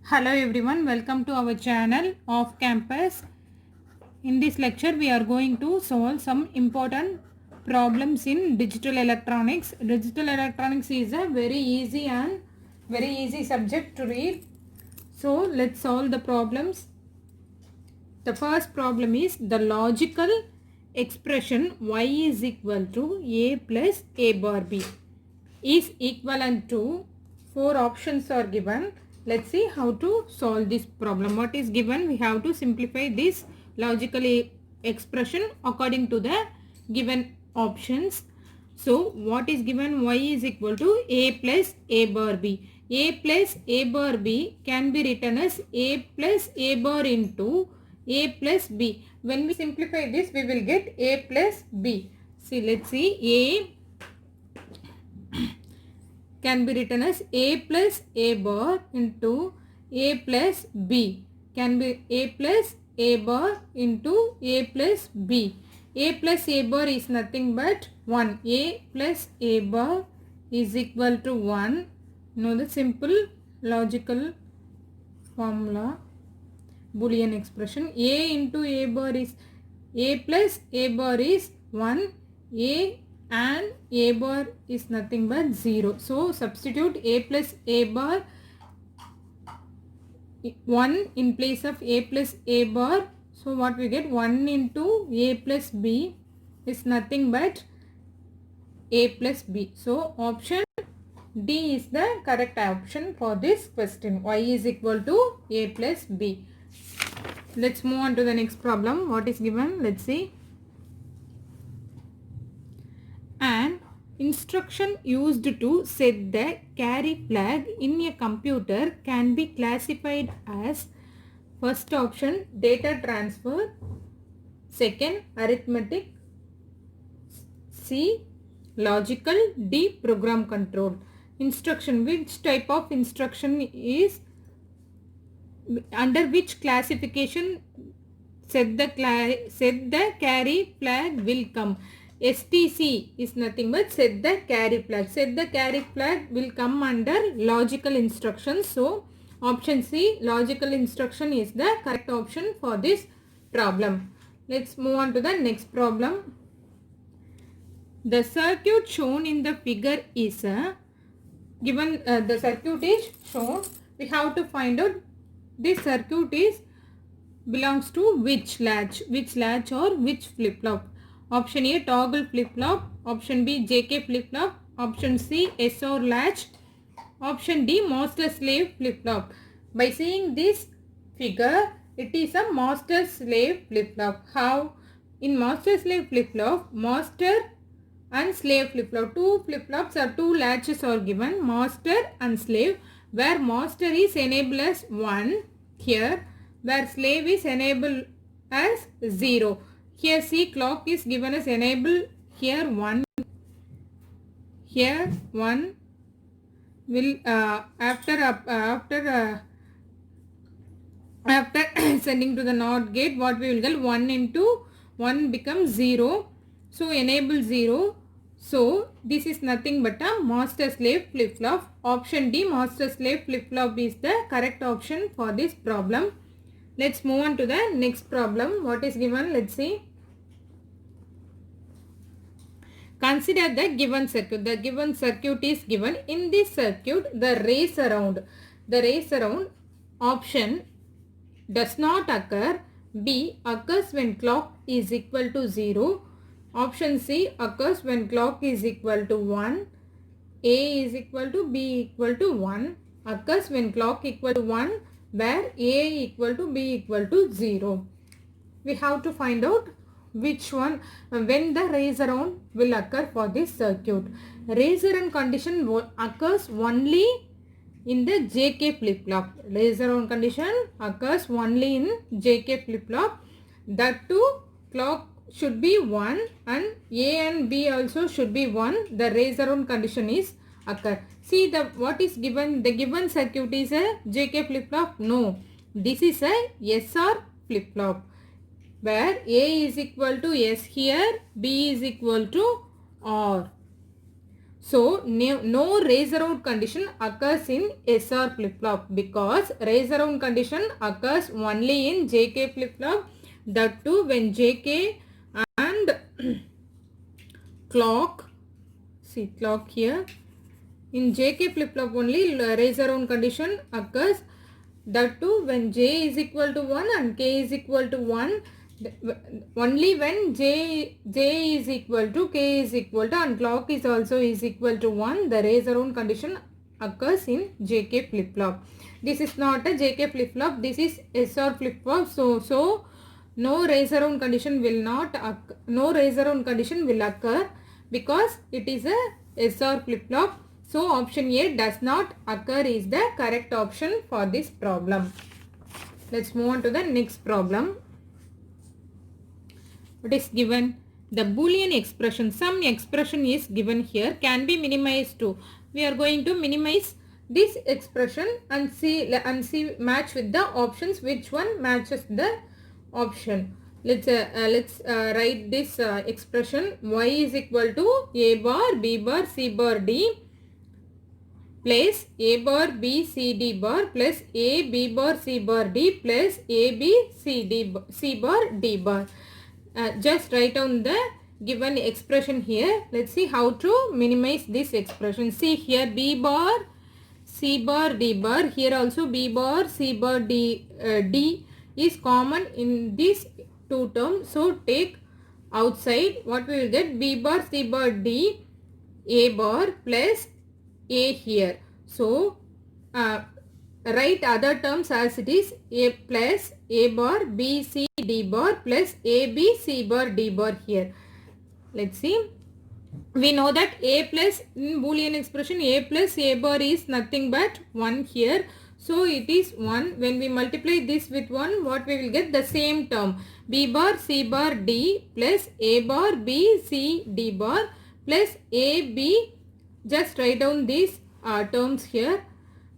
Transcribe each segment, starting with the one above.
Hello everyone, welcome to our channel Off Campus. In this lecture we are going to solve some important problems in digital electronics. Digital electronics is a very easy subject to read. So let's solve the problems. The first problem is the logical expression y is equal to a plus a bar b is equivalent to 4 options are given. Let's see how to solve this problem. What is given? We have to simplify this logical expression according to the given options. So what is given? Y is equal to a plus a bar b. A plus a bar b can be written as a plus a bar into a plus b. When we simplify this, we will get a plus b. See, let's see. A can be written as a plus a bar into a plus b. Can be a plus a bar into a plus b. A plus a bar is nothing but 1. A plus a bar is equal to 1. Know the simple logical formula, Boolean expression. A into a bar is a plus a bar is 1. A and a bar is nothing but 0. So substitute a plus a bar 1 in place of a plus a bar. So what we get? 1 into a plus b is nothing but a plus b. So option D is the correct option for this question. Y is equal to a plus b. Let's move on to the next problem. What is given? Let's see. An instruction used to set the carry flag in a computer can be classified as first option data transfer, second arithmetic, C logical, D program control. Instruction, which type of instruction is under which classification set the carry flag will come? STC is nothing but set the carry flag. Set the carry flag will come under logical instructions. So option C logical instruction is the correct option for this problem. Let's move on to the next problem. The circuit shown in the figure is given. The circuit is shown. We have to find out this circuit is belongs to which latch or which flip-flop. Option A toggle flip-flop, option B JK flip-flop, option C SOR latch, option D master slave flip-flop. By seeing this figure, it is a master slave flip-flop. How? In master slave flip-flop, master and slave flip-flop, two flip-flops or two latches are given, master and slave, where master is enabled as 1 here, where slave is enabled as 0. Here see clock is given as enable, here 1, here 1 will after sending to the NOT gate, what we will get? 1 into 1 becomes 0. So enable 0. So this is nothing but a master slave flip-flop. Option D master slave flip-flop is the correct option for this problem. Let's move on to the next problem. What is given? Let's see. Consider the given circuit. The given circuit is given. In this circuit, the race around option does not occur. B occurs when clock is equal to 0. Option C occurs when clock is equal to 1. A is equal to B equal to 1. Occurs when clock equal to 1, where A equal to B equal to 0. We have to find out which one, when the race around will occur for this circuit. Race around condition occurs only in the JK flip-flop. Race around condition occurs only in JK flip-flop. That too, clock should be 1 and A and B also should be 1. The race around condition is occur. See the what is given. The given circuit is a JK flip-flop. No, this is a SR flip-flop, where A is equal to S here, B is equal to R. So no raise around condition occurs in SR flip-flop because raise around condition occurs only in JK flip-flop. That too when JK and clock, see clock here, in JK flip-flop only raise around condition occurs. That too when J is equal to 1 and K is equal to 1. Only when J is equal to K is equal to and clock is also is equal to 1, the raise around condition occurs in JK flip-flop. This is not a JK flip-flop, this is SR flip-flop. So no raise around condition will not occur, no raise around condition will occur because it is a SR flip-flop. So option A does not occur is the correct option for this problem. Let's move on to the next problem. What is given? The Boolean expression, some expression is given here, can be minimized to. We are going to minimize this expression and see match with the options which one matches the option. Let's write this expression. Y is equal to A bar, B bar, C bar, D plus A bar, B, C, D bar plus A, B bar, C bar, D plus A, B, C, D, C bar, D bar. Just write down the given expression here. Let's see how to minimize this expression. See here B bar, C bar, D bar. Here also B bar, C bar, D, D is common in these two terms. So take outside what we will get B bar, C bar, D, A bar plus A here. So write other terms as it is A plus A bar, B, C, D bar plus A, B, C bar, D bar here. Let's see. We know that A plus in Boolean expression A plus A bar is nothing but 1 here. So it is 1. When we multiply this with 1, what we will get? The same term. B bar, C bar, D plus A bar, B, C, D bar plus A, B. Just write down these terms here.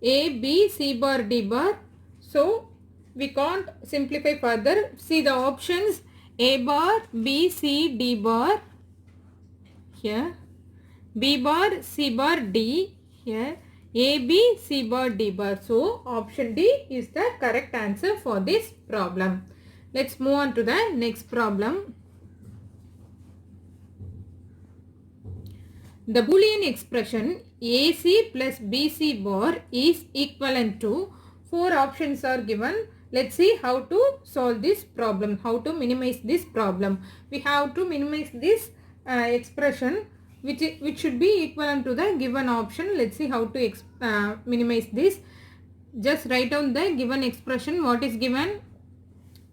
A, B, C bar, D bar. So we can't simplify further. See the options A bar, B, C, D bar here. B bar, C bar, D here. A, B, C bar, D bar. So option D is the correct answer for this problem. Let's move on to the next problem. The Boolean expression AC plus BC bar is equivalent to 4 options are given. Let's see how to solve this problem, how to minimize this problem. We have to minimize this expression which should be equivalent to the given option. Let's see how to minimize this. Just write down the given expression. What is given?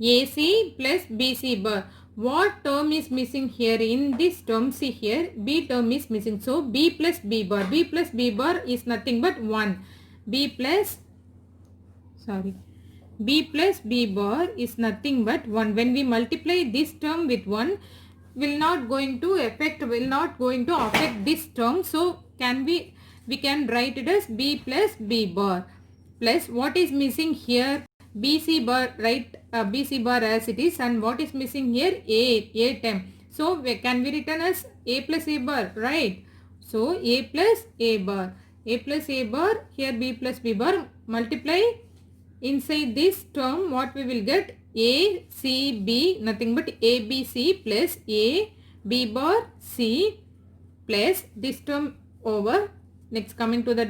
AC plus BC bar. What term is missing here? In this term, see here, B term is missing. So, B plus B bar. B plus B bar is nothing but 1. B plus B bar is nothing but 1. When we multiply this term with 1, will not going to affect this term. So, we can write it as B plus B bar. Plus, what is missing here? BC bar, write BC bar as it is, and what is missing here? A term. So can we written as A plus A bar, right? So A plus A bar, A plus A bar, here B plus B bar, multiply inside this term, what we will get? A, C, B, nothing but A, B, C plus A, B bar, C plus this term over. Next coming to the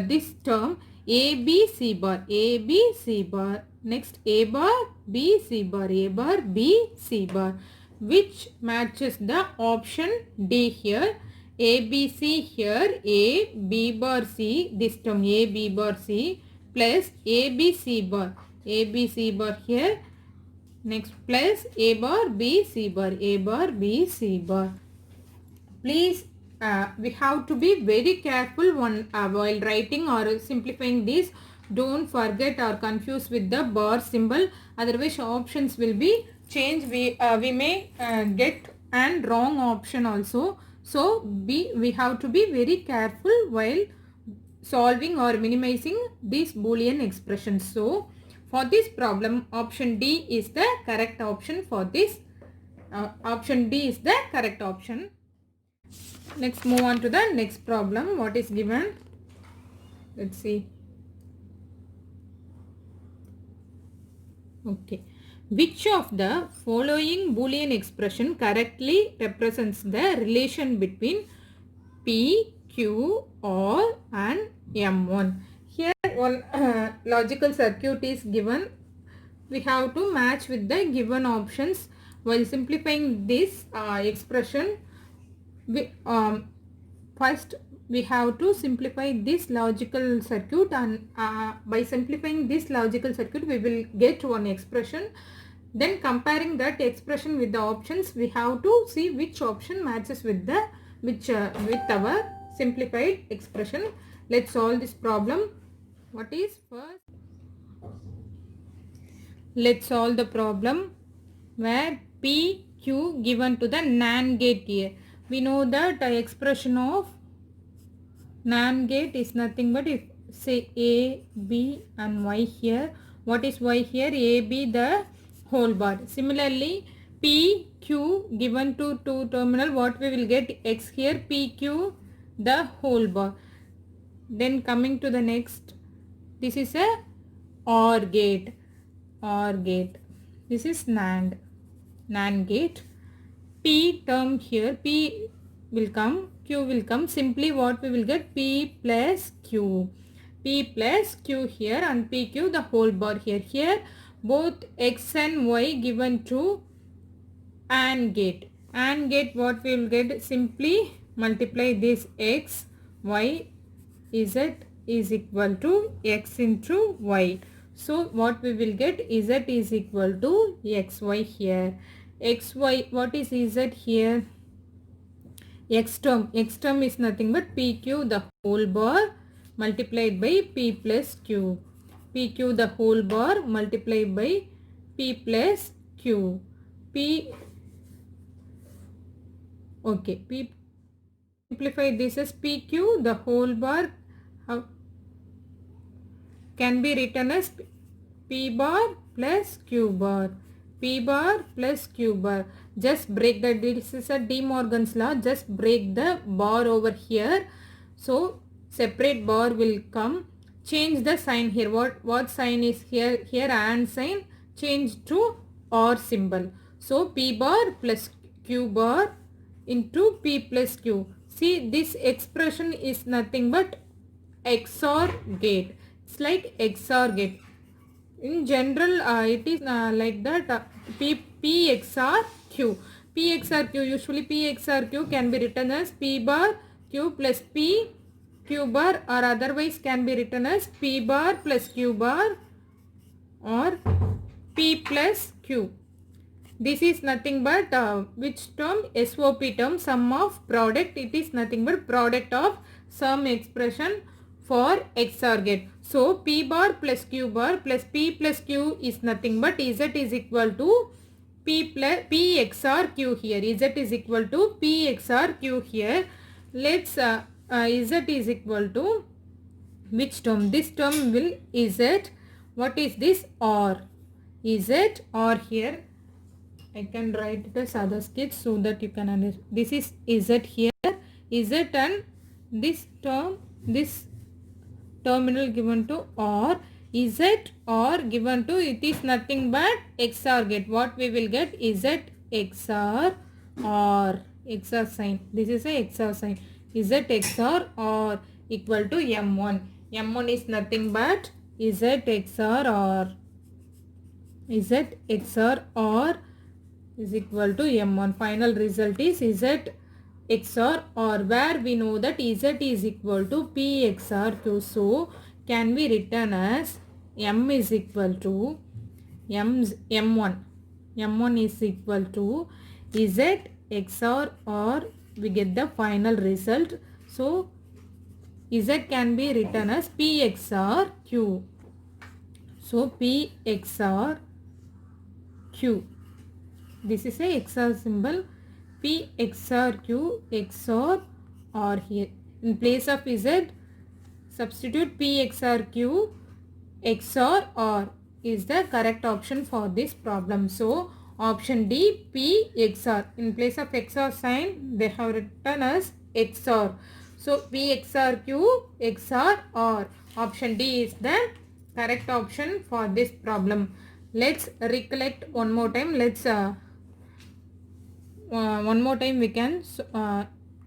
this term, A, B, C bar, A, B, C bar. Next A bar, B, C bar, A bar, B, C bar. Which matches the option D here. A, B, C here, A, B bar, C. This term A, B bar, C plus A, B, C bar. A, B, C bar here. Next plus A bar, B, C bar, A bar, B, C bar. Please we have to be very careful while writing or simplifying this. Don't forget or confuse with the bar symbol. Otherwise options will be changed. We may get and wrong option also. So we have to be very careful while solving or minimizing these Boolean expressions. So for this problem, option D is the correct option for this. Option D is the correct option. Next, move on to the next problem. What is given? Let's see. Okay. Which of the following Boolean expression correctly represents the relation between P, Q, R and M1? Here one logical circuit is given. We have to match with the given options. While simplifying this expression, first we have to simplify this logical circuit, and by simplifying this logical circuit we will get one expression. Then comparing that expression with the options, we have to see which option matches with the with our simplified expression. Let's solve this problem. What is first? Let's solve the problem where P, Q given to the NAND gate here. We know that the expression of NAND gate is nothing but if say A, B and Y here. What is Y here? A, B the whole bar. Similarly, P, Q given to two terminal, what we will get? X here, P, Q the whole bar. Then coming to the next, this is a OR gate. OR gate. This is NAND gate. P term here, P will come, Q will come. Simply what we will get? P plus Q. P plus Q here and PQ the whole bar here. Here both X and Y given to AND gate. AND gate what we will get? Simply multiply this X, Y, Z is equal to X into Y. So what we will get? Z is equal to XY here. XY, what is Z here? X term is nothing but PQ the whole bar multiplied by P plus Q. PQ the whole bar multiplied by P plus Q. P simplify this as PQ the whole bar can be written as P bar plus Q bar. P bar plus Q bar. Just break that. This is a De Morgan's law. Just break the bar over here. So separate bar will come. Change the sign here. What sign is here? Here and sign. Change to OR symbol. So P bar plus Q bar into P plus Q. See, this expression is nothing but XOR gate. It's like XOR gate. In general, it is like that. P XOR Q. P XOR Q. Usually P XOR Q can be written as P bar Q plus P Q bar, or otherwise can be written as P bar plus Q bar or P plus Q. This is nothing but which term? SOP term, sum of product. It is nothing but product of sum expression for XOR gate. So P bar plus Q bar plus P plus Q is nothing but Z is equal to P XOR Q here. Z is equal to P XOR Q here. Let's Z is equal to which term? This term will Z. What is this? OR. Z OR here. I can write it as other sketch so that you can understand. This is Z here. Z and this term, this terminal given to OR. Z OR given to, it is nothing but XOR gate. What we will get? Z XOR OR. XOR sign. This is a XOR sign. Z XOR OR equal to M1. M1 is nothing but Z XOR OR. Z XOR OR is equal to M1. Final result is Z XOR OR, where we know that Z is equal to P XOR Q. So can be written as M is equal to M1. M1 is equal to Z XOR OR. We get the final result. So Z can be written as P XOR Q. So P XOR Q. This is a XOR symbol. P XOR Q XOR OR here. In place of Z, substitute P XOR Q XOR OR is the correct option for this problem. So option D, P XOR. In place of XOR sign, they have written as XOR. So P XOR Q XOR R. Option D is the correct option for this problem. Let's recollect one more time. One more time we can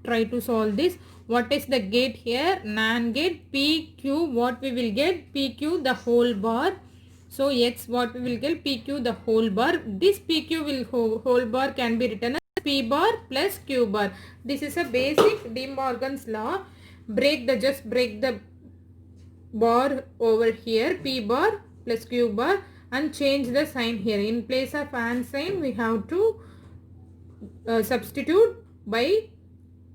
try to solve this. What is the gate here? NAND gate. PQ, what we will get? PQ the whole bar. So X, what we will get? PQ the whole bar. This PQ will whole bar can be written as P bar plus Q bar. This is a basic De Morgan's law. Just break the bar over here, P bar plus Q bar, and change the sign here. In place of and sign, we have to substitute by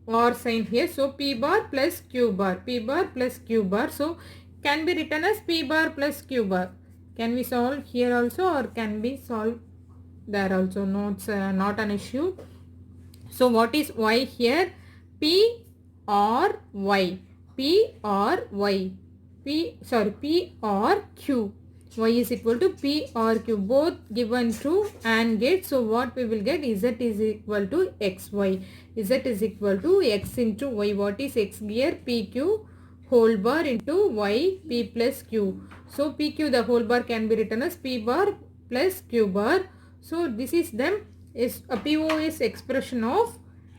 or sign here. So P bar plus Q bar, P bar plus Q bar. So can be written as P bar plus Q bar. Can we solve here also, or can be solved there also? No, it's not an issue. So what is Y here? P or Y, P or Y, P or Q. Y is equal to P or Q, both given to AND gate. So what we will get? Z is equal to XY. Z is equal to X into Y. What is X here? PQ whole bar into Y, P plus Q. So PQ the whole bar can be written as P bar plus Q bar. So this is a POS expression of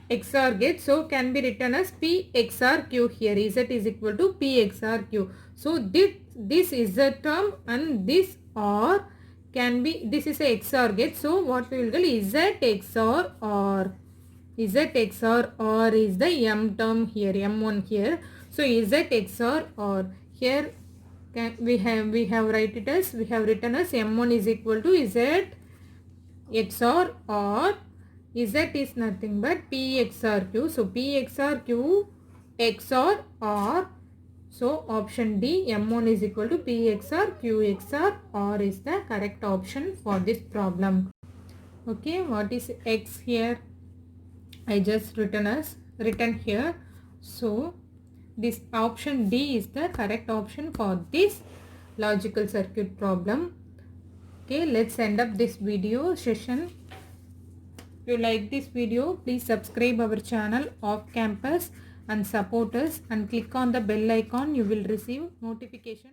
XOR gate. So can be written as P XOR Q here. Z is equal to P XOR Q. So this is the term, and this OR can be, this is a XOR gate. So what we will get is Z XOR OR. Z XOR OR is the M term here, M1 here. So Z XOR OR here we have written as M1 is equal to Z XOR OR. Z is nothing but P XOR Q. So P XOR Q XOR OR. So option D, M1 is equal to P XOR Q XOR OR is the correct option for this problem. Okay, what is X here? I just written here. So this option D is the correct option for this logical circuit problem. Okay, let's end up this video session. If you like this video, please subscribe our channel Off Campus and support us, and click on the bell icon. You will receive notification.